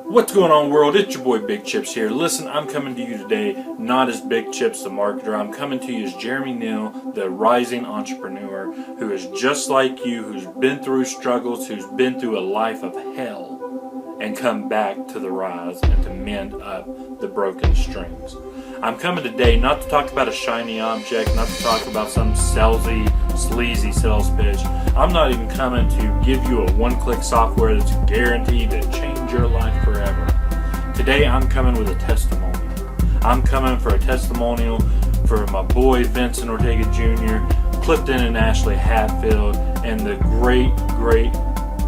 What's going on, world? It's your boy BigChips here. Listen, I'm coming to you today not as BigChips the marketer. I'm coming to you as Jeremy Neal, the rising entrepreneur who is just like you, who's been through struggles, who's been through a life of hell, and come back to the rise and to mend up the broken strings. I'm coming today not to talk about a shiny object, not to talk about some salesy, sleazy sales pitch. I'm not even coming to give you a one-click software that's guaranteed to change your life forever. Today I'm coming with a testimonial. I'm coming for a testimonial for my boy Vincent Ortega Jr., Clifton and Ashley Hatfield, and the great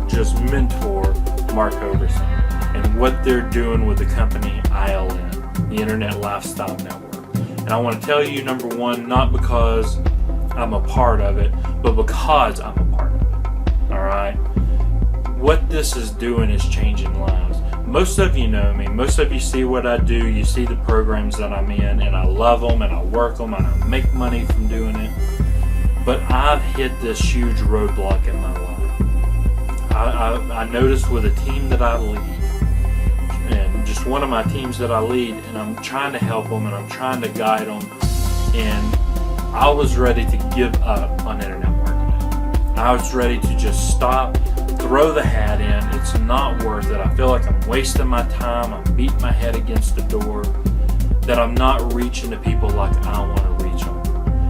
just mentor Mark Overson, and what they're doing with the company ILN, the Internet Lifestyle Network. And I want to tell you, number one, not because I'm a part of it, but because I'm a part of it. Alright? What this is doing is changing lives. Most of you know me. Most of you see what I do. You see the programs that I'm in, and I love them, and I work them, and I make money from doing it. But I've hit this huge roadblock in my life. I noticed with a team that I lead, and just one of my teams that I lead, and I'm trying to help them, and I'm trying to guide them, and I was ready to give up on internet marketing. I was ready to just stop, throw the hat in. It's not worth it. I feel like I'm wasting my time. I'm beating my head against the door, that I'm not reaching the people like I want to reach them.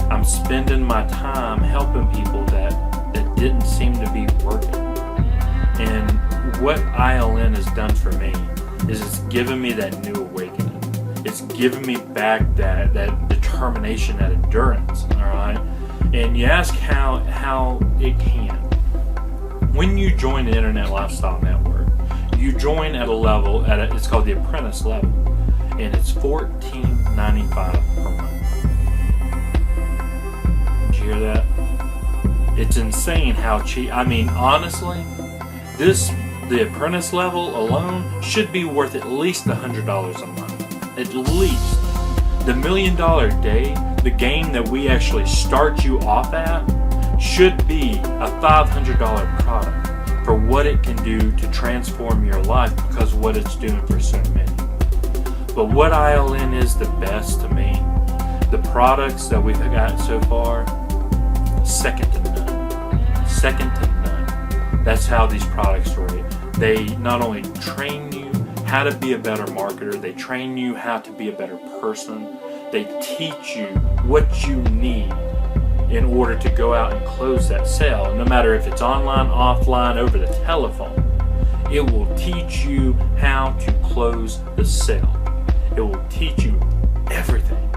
I'm spending my time helping people that didn't seem to be working. And what ILN has done for me is it's given me that new awakening. It's given me back that determination, that endurance, all right? And you ask how it can. When you join the Internet Lifestyle Network, you join at a level, it's called the apprentice level, and it's $14.95 per month. Did you hear that? It's insane how cheap. I mean, honestly, the apprentice level alone should be worth at least $100 a month. At least. The $1 Million Day, the game that we actually start you off at, should be a $500 product for what it can do to transform your life, because of what it's doing for so many. But what ILN is the best to me, the products that we've got so far, second to none. Second to none. That's how these products rate. They not only train you how to be a better marketer, they train you how to be a better person. They teach you what you need in order to go out and close that sale. No matter if it's online, offline, over the telephone, it will teach you how to close the sale. It will teach you everything.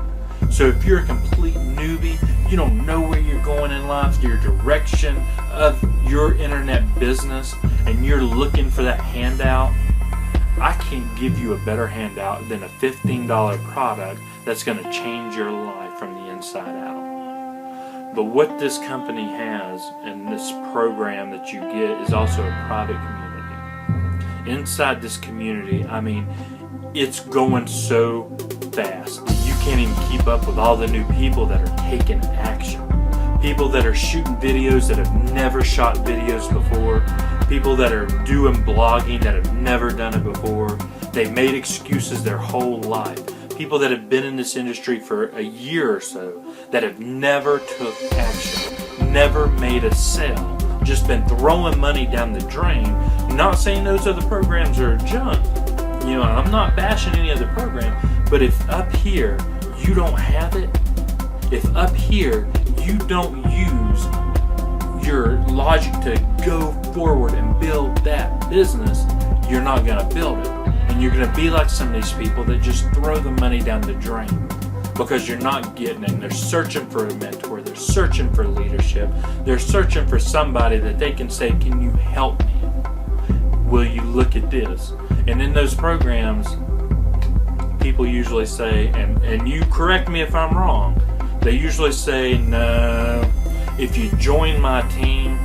So if you're a complete newbie, you don't know where you're going in life, your direction of your internet business, and you're looking for that handout, I can't give you a better handout than a $15 product that's going to change your life from the inside out. But what this company has, and this program that you get, is also a private community. Inside this community, I mean, it's going so fast that you can't even keep up with all the new people that are taking action. People that are shooting videos that have never shot videos before. People that are doing blogging that have never done it before. They've made excuses their whole life. People that have been in this industry for a year or so that have never took action, never made a sale, just been throwing money down the drain. Not saying those other programs are junk. You know, I'm not bashing any other program, but if up here you don't have it, if up here you don't use your logic to go forward and build that business, you're not going to build it. And you're going to be like some of these people that just throw the money down the drain because you're not getting it. They're searching for a mentor. They're searching for leadership. They're searching for somebody that they can say, can you help me? Will you look at this? And in those programs, people usually say, and you correct me if I'm wrong, they usually say, no, if you join my team,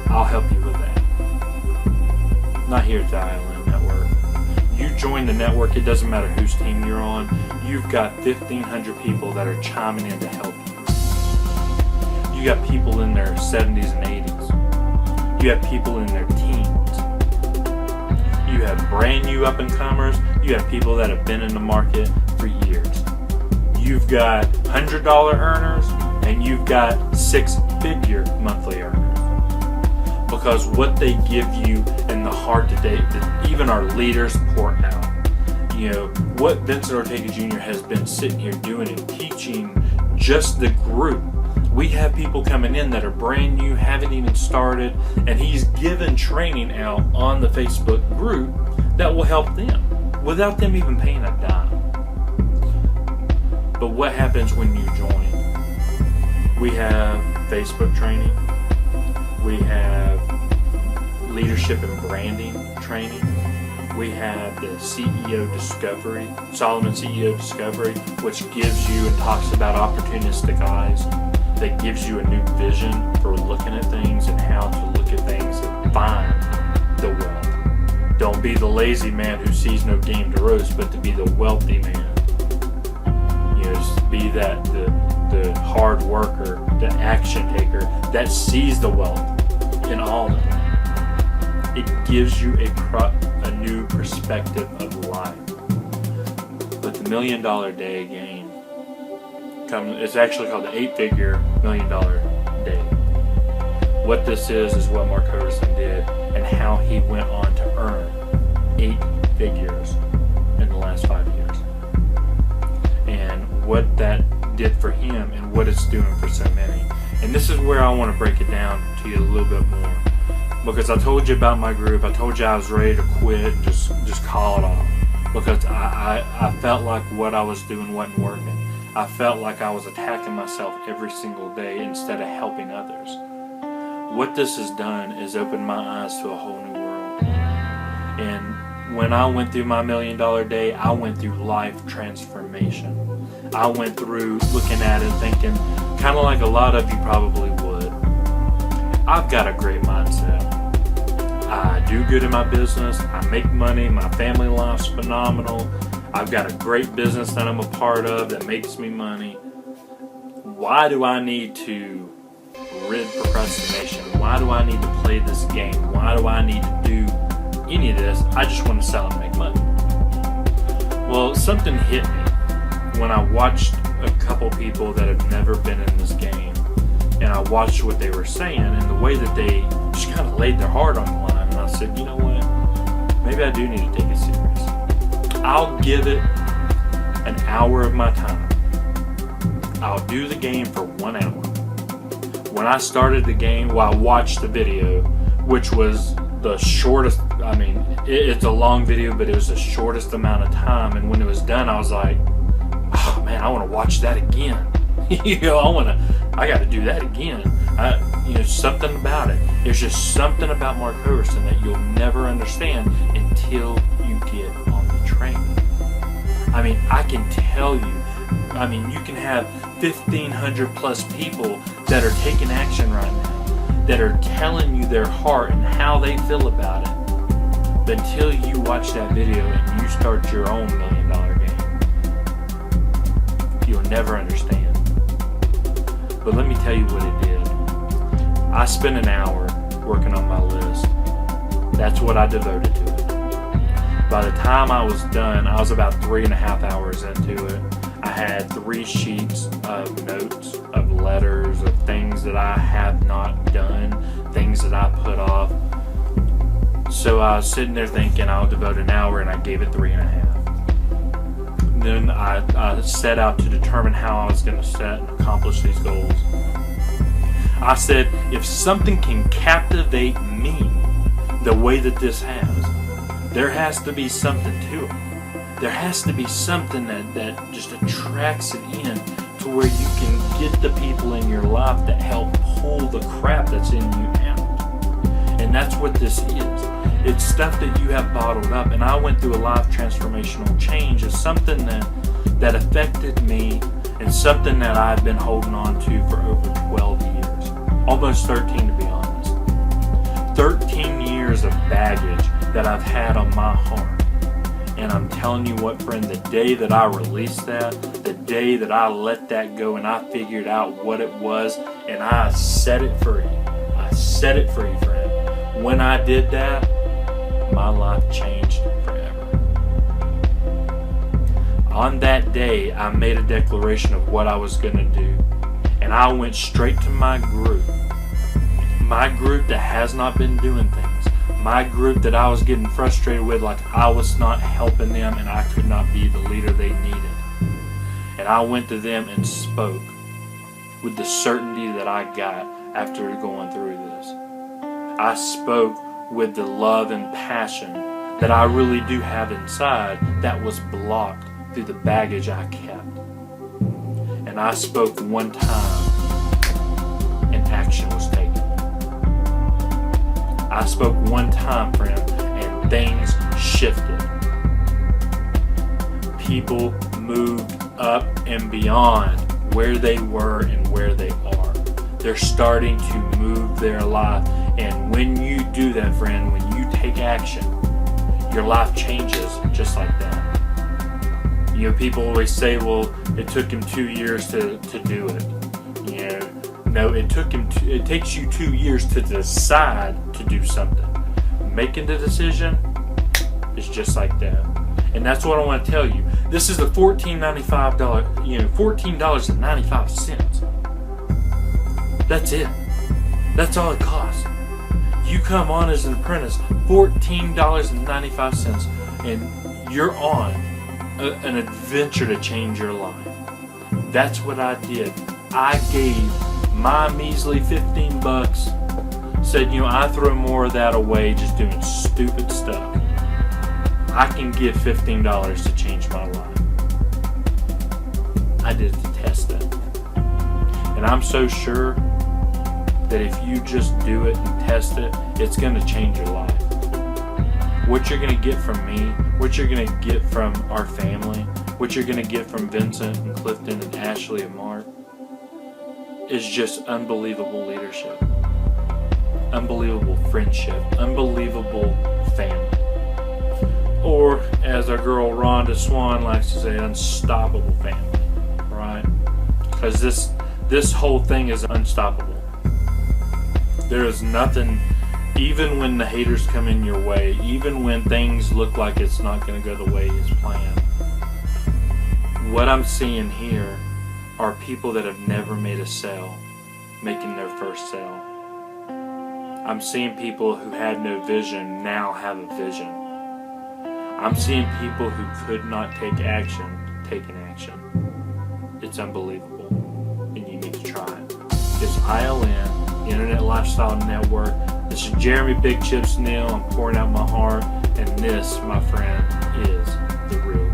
I'll help you with that. Not here at the ILN Network. You join the network, it doesn't matter whose team you're on, you've got 1,500 people that are chiming in to help you. You got people in their 70s and 80s. You have people in their teens. You You have brand new up and comers. You have people that have been in the market for years. You've got $100 earners, and you've got 6-figure monthly earners. Because what they give you in the hard today, that even our leaders pour out. You know, what Vincent Ortega Jr. has been sitting here doing and teaching just the group. We have people coming in that are brand new, haven't even started, and he's given training out on the Facebook group that will help them without them even paying a dime. But what happens when you join? We have Facebook training. We have leadership and branding training. We have the CEO Discovery, Solomon CEO Discovery, which gives you and talks about opportunistic eyes, that gives you a new vision for looking at things and how to look at things and find the wealth. Don't be the lazy man who sees no game to roast, but to be the wealthy man. You know, be that the hard worker, the action taker that sees the wealth in all of it. It gives you a new perspective of life. But the $1 million day game it's actually called the 8-figure $1 million day. What this is what Mark Hoverson did and how he went on to earn 8 figures in the last 5 years. And what that did for him and what it's doing for so many. And this is where I want to break it down to you a little bit more. Because I told you about my group. I told you I was ready to quit and just call it off. Because I felt like what I was doing wasn't working. I felt like I was attacking myself every single day instead of helping others. What this has done is opened my eyes to a whole new world. And when I went through my $1 million day, I went through life transformation. I went through looking at it thinking, kind of like a lot of you probably would, I've got a great mindset. I do good in my business. I make money. My family life's phenomenal. I've got a great business that I'm a part of that makes me money. Why do I need to rid procrastination? Why do I need to play this game? Why do I need to do any of this? I just want to sell and make money. Well, something hit me when I watched a couple people that have never been in this game, and I watched what they were saying and the way that they just kind of laid their heart on the line. And I said, you know what? Maybe I do need to take it serious. I'll give it an hour of my time. I'll do the game for 1 hour. When I started the game, well, I watched the video, which was the shortest, it's a long video, but it was the shortest amount of time. And when it was done, I was like, oh man, I want to watch that again. I got to do that again. Something about it. There's just something about Mark Hoverson that you'll never understand until you get on the train. I can tell you, you can have 1,500 plus people that are taking action right now, that are telling you their heart and how they feel about it. But until you watch that video and you start your own $1 million game, you'll never understand. But let me tell you what it did. I spent an hour working on my list. That's what I devoted to it. By the time I was done, I was about 3.5 hours into it. I had 3 sheets of notes, of letters, of things that I have not done, things that I put off. So I was sitting there thinking I'll devote an hour, and I gave it 3.5. Then I set out to determine how I was going to set and accomplish these goals. I said, if something can captivate me the way that this has, there has to be something to it. There has to be something that just attracts it in to where you can get the people in your life that help pull the crap that's in you out. And that's what this is. It's stuff that you have bottled up. And I went through a life transformational change as something that affected me and something that I've been holding on to for over 12 years. Almost 13 to be honest. 13 years of baggage that I've had on my heart. And I'm telling you what, friend, the day that I released that, the day that I let that go and I figured out what it was and I set it free. I set it free, friend. When I did that, my life changed On that day, I made a declaration of what I was going to do. And I went straight to my group that has not been doing things. My group that I was getting frustrated with, like I was not helping them and I could not be the leader they needed. And I went to them and spoke with the certainty that I got after going through this. I spoke with the love and passion that I really do have inside that was blocked through the baggage I kept. And I spoke one time and action was taken. I spoke one time, friend, and things shifted. People moved up and beyond where they were and where they are. They're starting to move their life. And when you do that, friend, when you take action, your life changes just like that. You know, people always say, well, it took him 2 years to do it. You know, no, it takes you 2 years to decide to do something. Making the decision is just like that. And that's what I want to tell you. This is the $14.95. That's it. That's all it costs. You come on as an apprentice, $14.95, and you're on an adventure to change your life. That's what I did. I gave my measly $15, said, you know, I throw more of that away just doing stupid stuff. I can give $15 to change my life. I did it to test it. And I'm so sure that if you just do it and test it, it's going to change your life. What you're going to get from me, what you're going to get from our family, what you're going to get from Vincent and Clifton and Ashley and Mark is just unbelievable leadership, unbelievable friendship, unbelievable family. Or, as our girl Rhonda Swan likes to say, unstoppable family, right? Because this whole thing is unstoppable. There is nothing, even when the haters come in your way, even when things look like it's not going to go the way it's planned. What I'm seeing here are people that have never made a sale making their first sale. I'm seeing people who had no vision now have a vision. I'm seeing people who could not take action taking action. It's unbelievable, and you need to try it. It's ILN, the Internet Lifestyle Network. This is Jeremy BigChips Neal. I'm pouring out my heart, and this, my friend, is the real